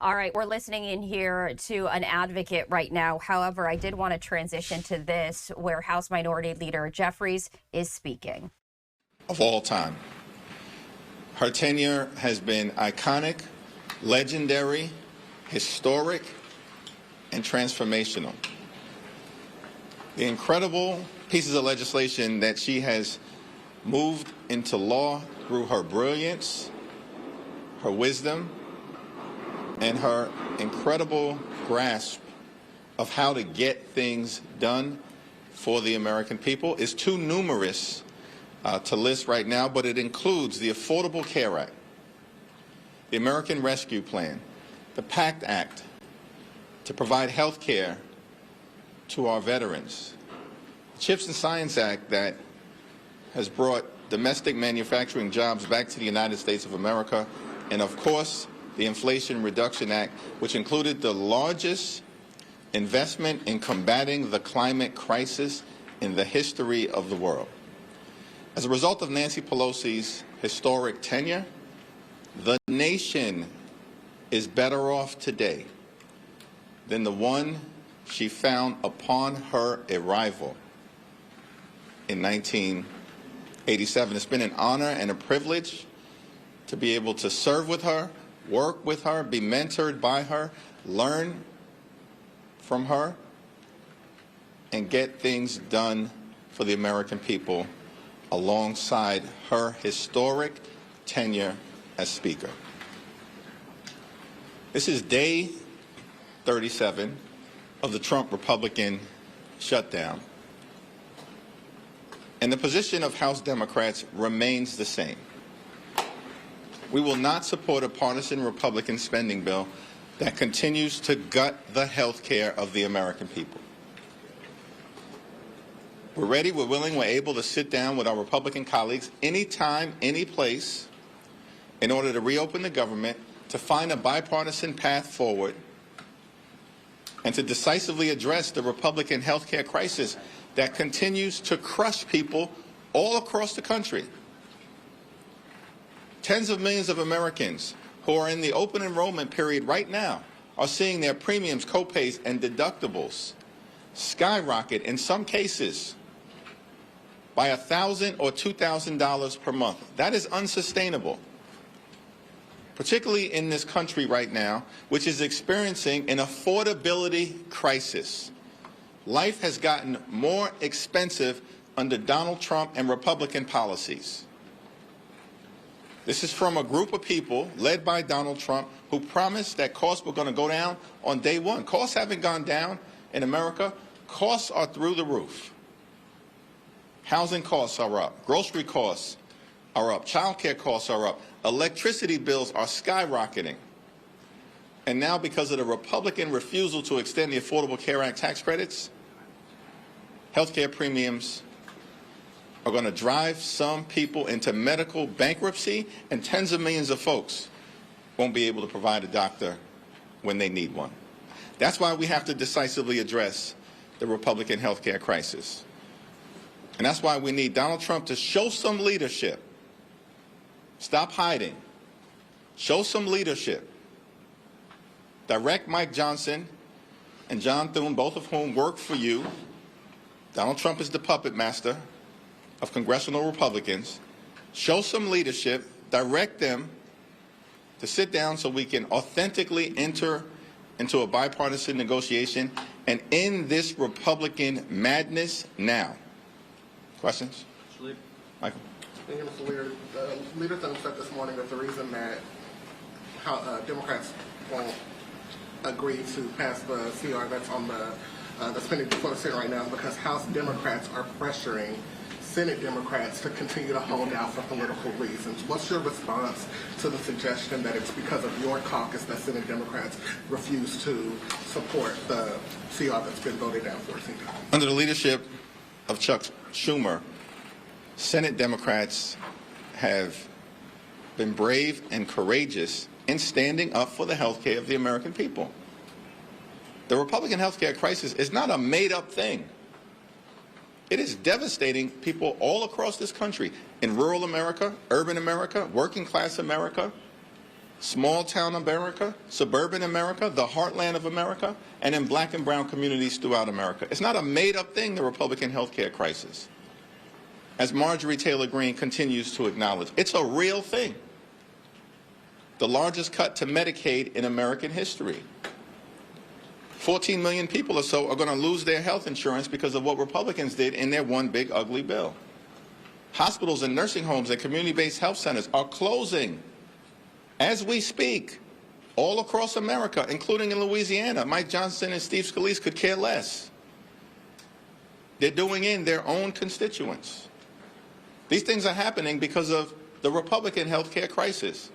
All right, we're listening in here to an advocate right now. However, I did want to transition to this, where House Minority Leader Jeffries is speaking. Of all time. Her tenure has been iconic, legendary, historic, and transformational. The incredible pieces of legislation that she has moved into law through her brilliance, her wisdom, and her incredible grasp of how to get things done for the American people is too numerous to list right now, but it includes the Affordable Care Act, the American Rescue Plan, the PACT Act to provide health care to our veterans, the CHIPS and Science Act that has brought domestic manufacturing jobs back to the United States of America, and of course, the Inflation Reduction Act, which included the largest investment in combating the climate crisis in the history of the world. As a result of Nancy Pelosi's historic tenure, the nation is better off today than the one she found upon her arrival in 1987. It's been an honor and a privilege to be able to serve with her, work with her, be mentored by her, learn from her, and get things done for the American people alongside her historic tenure as Speaker. This is day 37 of the Trump Republican shutdown, and the position of House Democrats remains the same. We will not support a partisan Republican spending bill that continues to gut the health care of the American people. We're ready, we're willing, we're able to sit down with our Republican colleagues anytime, any place, in order to reopen the government, to find a bipartisan path forward, and to decisively address the Republican health care crisis that continues to crush people all across the country. Tens of millions of Americans who are in the open enrollment period right now are seeing their premiums, copays, and deductibles skyrocket, in some cases, by $1,000 or $2,000 per month. That is unsustainable, particularly in this country right now, which is experiencing an affordability crisis. Life has gotten more expensive under Donald Trump and Republican policies. This is from a group of people led by Donald Trump who promised that costs were going to go down on day one. Costs haven't gone down in America. Costs are through the roof. Housing costs are up. Grocery costs are up. Child care costs are up. Electricity bills are skyrocketing. And now, because of the Republican refusal to extend the Affordable Care Act tax credits, health care premiums are going to drive some people into medical bankruptcy, and tens of millions of folks won't be able to provide a doctor when they need one. That's why we have to decisively address the Republican health care crisis. And that's why we need Donald Trump to show some leadership. Stop hiding. Show some leadership. Direct Mike Johnson and John Thune, both of whom work for you. Donald Trump is the puppet master of congressional Republicans. Show some leadership. Direct them to sit down so we can authentically enter into a bipartisan negotiation and end this Republican madness now. Questions? Michael? Thank you, Mr. Leader. Leader Thune said this morning that the reason that Democrats won't agree to pass the CR that's on the spending before the Senate right now is because House Democrats are pressuring Senate Democrats to continue to hold out for political reasons. What's your response to the suggestion that it's because of your caucus that Senate Democrats refuse to support the CR that's been voted down 14 times? Under the leadership of Chuck Schumer, Senate Democrats have been brave and courageous in standing up for the health care of the American people. The Republican health care crisis is not a made-up thing. It is devastating people all across this country, in rural America, urban America, working class America. small town America, suburban America, the heartland of America, and in black and brown communities throughout America. It's not a made-up thing, the Republican health care crisis, as Marjorie Taylor Greene continues to acknowledge. It's a real thing. The largest cut to Medicaid in American history. 14 million people or so are going to lose their health insurance because of what Republicans did in their one big ugly bill. Hospitals and nursing homes and community-based health centers are closing as we speak all across America, including in Louisiana. Mike Johnson and Steve Scalise could care less. They're doing in their own constituents. These things are happening because of the Republican health care crisis.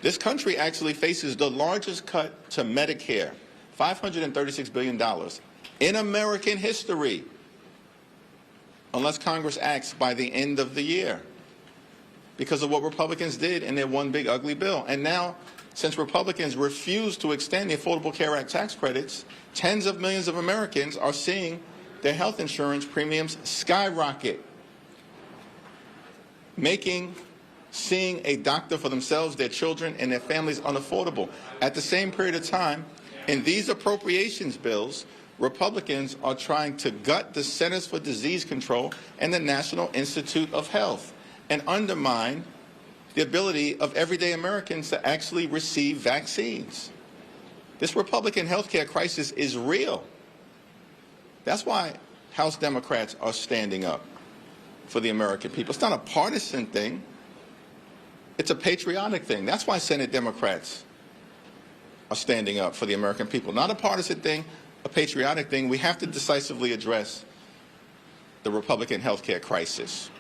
This country actually faces the largest cut to Medicare, $536 billion, in American history, unless Congress acts by the end of the year, because of what Republicans did in their one big ugly bill. And now, since Republicans refuse to extend the Affordable Care Act tax credits, tens of millions of Americans are seeing their health insurance premiums skyrocket, making seeing a doctor for themselves, their children, and their families unaffordable. At the same period of time, in these appropriations bills, Republicans are trying to gut the Centers for Disease Control and the National Institute of Health and undermine the ability of everyday Americans to actually receive vaccines. This Republican health care crisis is real. That's why House Democrats are standing up for the American people. It's not a partisan thing. It's a patriotic thing. That's why Senate Democrats are standing up for the American people. Not a partisan thing, a patriotic thing. We have to decisively address the Republican health care crisis.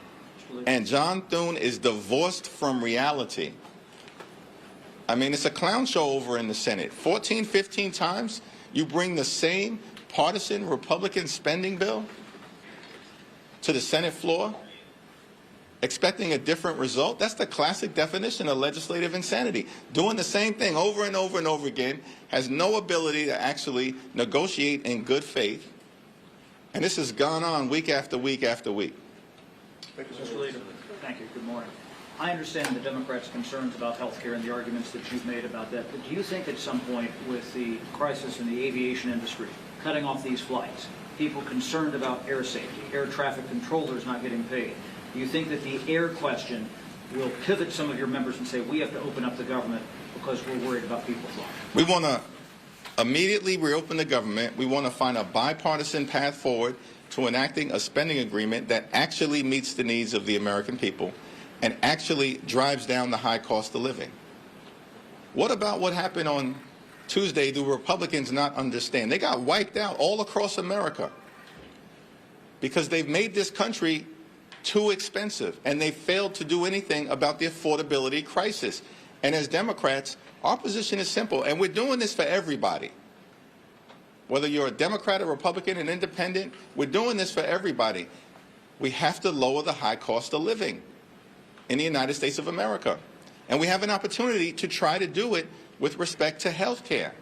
And John Thune is divorced from reality. I mean, it's a clown show over in the Senate. 14, 15 times you bring the same partisan Republican spending bill to the Senate floor, expecting a different result. That's the classic definition of legislative insanity. Doing the same thing over and over and over again, has no ability to actually negotiate in good faith. And this has gone on week after week after week. Mr. Leader, thank you. Good morning. I understand the Democrats' concerns about health care and the arguments that you've made about that, but do you think at some point with the crisis in the aviation industry, cutting off these flights, people concerned about air safety, air traffic controllers not getting paid, do you think that the air question will pivot some of your members and say we have to open up the government because we're worried about people flying? We want to immediately reopen the government. We want to find a bipartisan path forward to enacting a spending agreement that actually meets the needs of the American people and actually drives down the high cost of living. What about what happened on Tuesday? Do Republicans not understand? They got wiped out all across America because they've made this country too expensive, and they failed to do anything about the affordability crisis. And as Democrats, our position is simple, and we're doing this for everybody. Whether you're a Democrat, a Republican, an independent, we're doing this for everybody. We have to lower the high cost of living in the United States of America. And we have an opportunity to try to do it with respect to health care.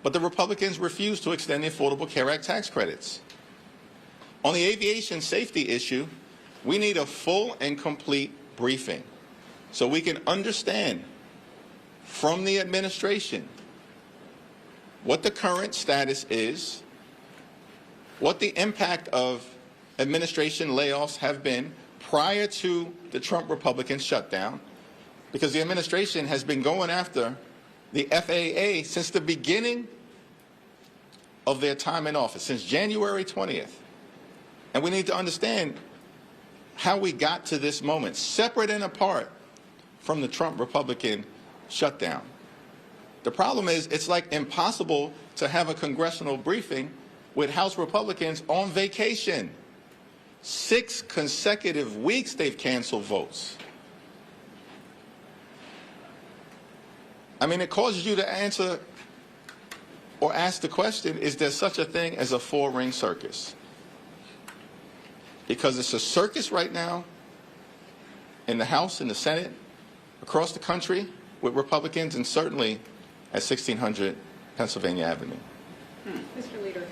But the Republicans refuse to extend the Affordable Care Act tax credits. On the aviation safety issue, we need a full and complete briefing so we can understand from the administration what the current status is, what the impact of administration layoffs have been prior to the Trump Republican shutdown, because the administration has been going after the FAA since the beginning of their time in office, since January 20th. And we need to understand how we got to this moment, separate and apart from the Trump Republican shutdown. The problem is it's like impossible to have a congressional briefing with House Republicans on vacation. 6 consecutive weeks they've canceled votes. I mean, it causes you to answer or ask the question, is there such a thing as a 4-ring circus? Because it's a circus right now in the House, in the Senate, across the country with Republicans, and certainly at 1600 Pennsylvania Avenue. Mr. Leader,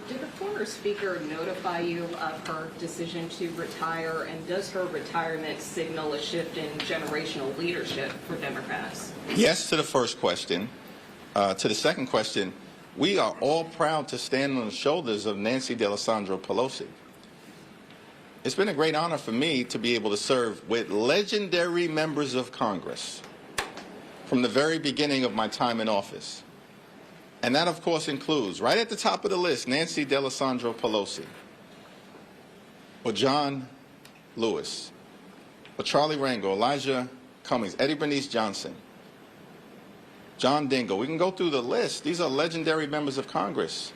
Did the former speaker notify you of her decision to retire, and does her retirement signal a shift in generational leadership for Democrats? Yes to the first question. To the second question, we are all proud to stand on the shoulders of Nancy Pelosi. It's been a great honor for me to be able to serve with legendary members of Congress from the very beginning of my time in office. And that, of course, includes, right at the top of the list, Nancy Pelosi, or John Lewis, or Charlie Rangel, Elijah Cummings, Eddie Bernice Johnson, John Dingell. We can go through the list. These are legendary members of Congress.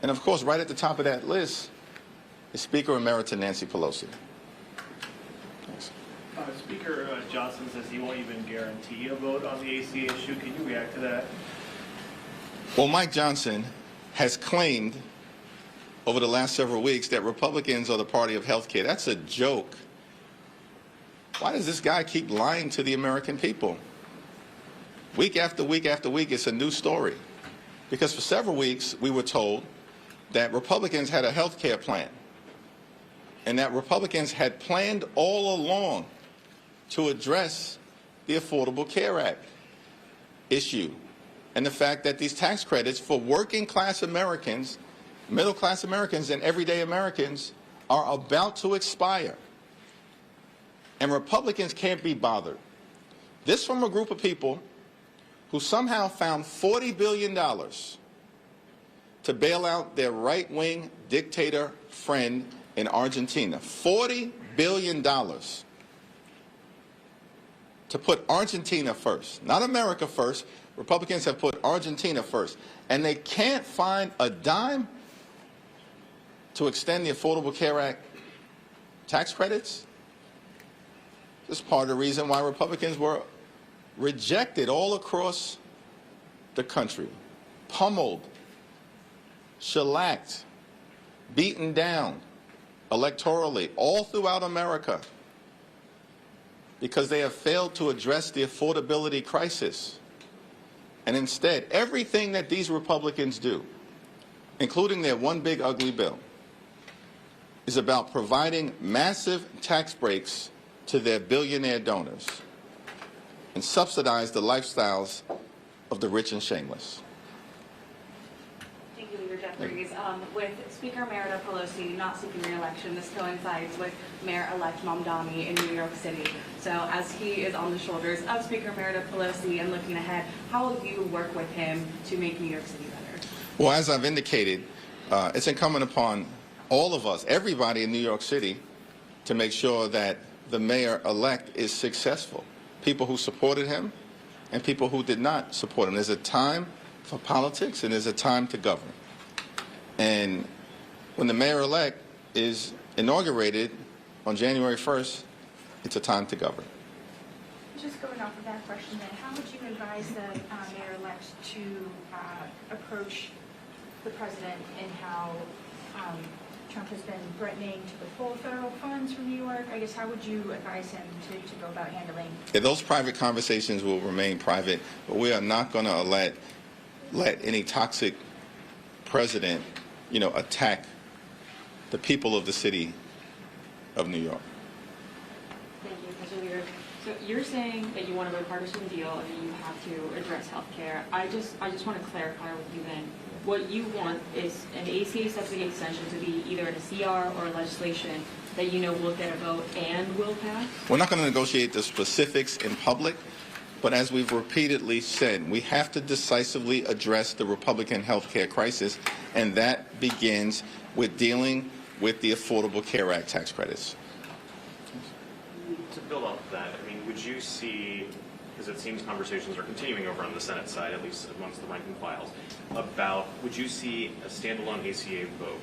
And, of course, right at the top of that list is Speaker Emerita Nancy Pelosi. Thanks. Speaker Johnson says he won't even guarantee a vote on the ACA issue. Can you react to that? Well, Mike Johnson has claimed over the last several weeks that Republicans are the party of health care. That's a joke. Why does this guy keep lying to the American people? Week after week after week, it's a new story. Because for several weeks, we were told that Republicans had a health care plan, and that Republicans had planned all along to address the Affordable Care Act issue, and the fact that these tax credits for working class Americans, middle class Americans, and everyday Americans are about to expire. And Republicans can't be bothered. This from a group of people who somehow found $40 billion to bail out their right-wing dictator friend in Argentina. $40 billion to put Argentina first, not America first. Republicans have put Argentina first. And they can't find a dime to extend the Affordable Care Act tax credits. This is part of the reason why Republicans were rejected all across the country, pummeled, shellacked, beaten down electorally all throughout America, because they have failed to address the affordability crisis. And instead, everything that these Republicans do, including their one big ugly bill, is about providing massive tax breaks to their billionaire donors and subsidize the lifestyles of the rich and shameless. Thank you, Leader Jeffries. With Speaker Emerita Pelosi not seeking re-election, this coincides with Mayor-elect Mamdani in New York City. So as he is on the shoulders of Speaker Emerita Pelosi and looking ahead, how will you work with him to make New York City better? Well, as I've indicated, it's incumbent upon all of us, everybody in New York City, to make sure that the mayor-elect is successful. People who supported him and people who did not support him. There's a time for politics and there's a time to govern. And when the mayor-elect is inaugurated on January 1st, it's a time to govern. Just going off of that question then, how would you advise the mayor-elect to approach the president in how Trump has been threatening to withhold federal funds from New York? I guess how would you advise him to go about handling? Yeah, those private conversations will remain private, but we are not going to let any toxic president, attack the people of the city of New York. Thank you, Mr. Leader. So you're saying that you want a bipartisan deal and that you have to address health care. I just want to clarify with you then. What you want is an ACA subsidy extension to be either in a CR or legislation that will get a vote and will pass? We're not going to negotiate the specifics in public, but as we've repeatedly said, we have to decisively address the Republican health care crisis, and that begins with dealing with the Affordable Care Act tax credits. To build off of that, would you see, because it seems conversations are continuing over on the Senate side, at least amongst the ranking files, about would you see a standalone ACA vote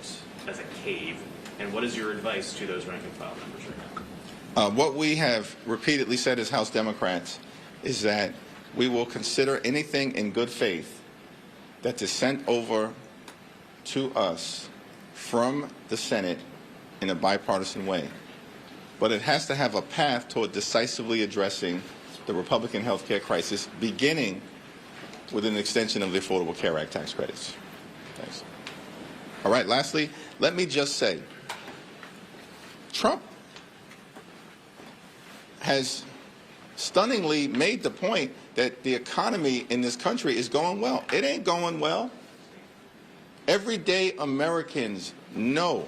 as a cave, and what is your advice to those ranking file members right now? What we have repeatedly said as House Democrats is that we will consider anything in good faith that is sent over to us from the Senate in a bipartisan way. But it has to have a path toward decisively addressing the Republican health care crisis, beginning with an extension of the Affordable Care Act tax credits. Thanks. All right, lastly, let me just say, Trump has stunningly made the point that the economy in this country is going well. It ain't going well. Everyday Americans know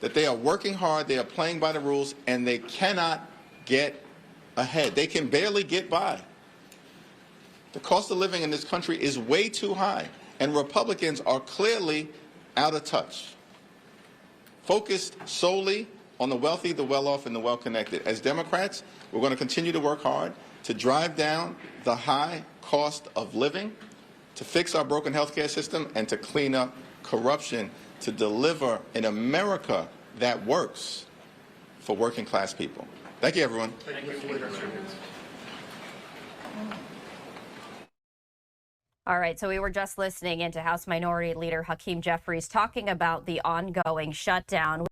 that they are working hard, they are playing by the rules, and they cannot get ahead. They can barely get by. The cost of living in this country is way too high, and Republicans are clearly out of touch, focused solely on the wealthy, the well-off, and the well-connected. As Democrats, we're going to continue to work hard to drive down the high cost of living, to fix our broken healthcare system, and to clean up corruption, to deliver an America that works for working-class people. Thank you, everyone. Thank you, Mr. Leader. All right, so we were just listening into House Minority Leader Hakeem Jeffries talking about the ongoing shutdown.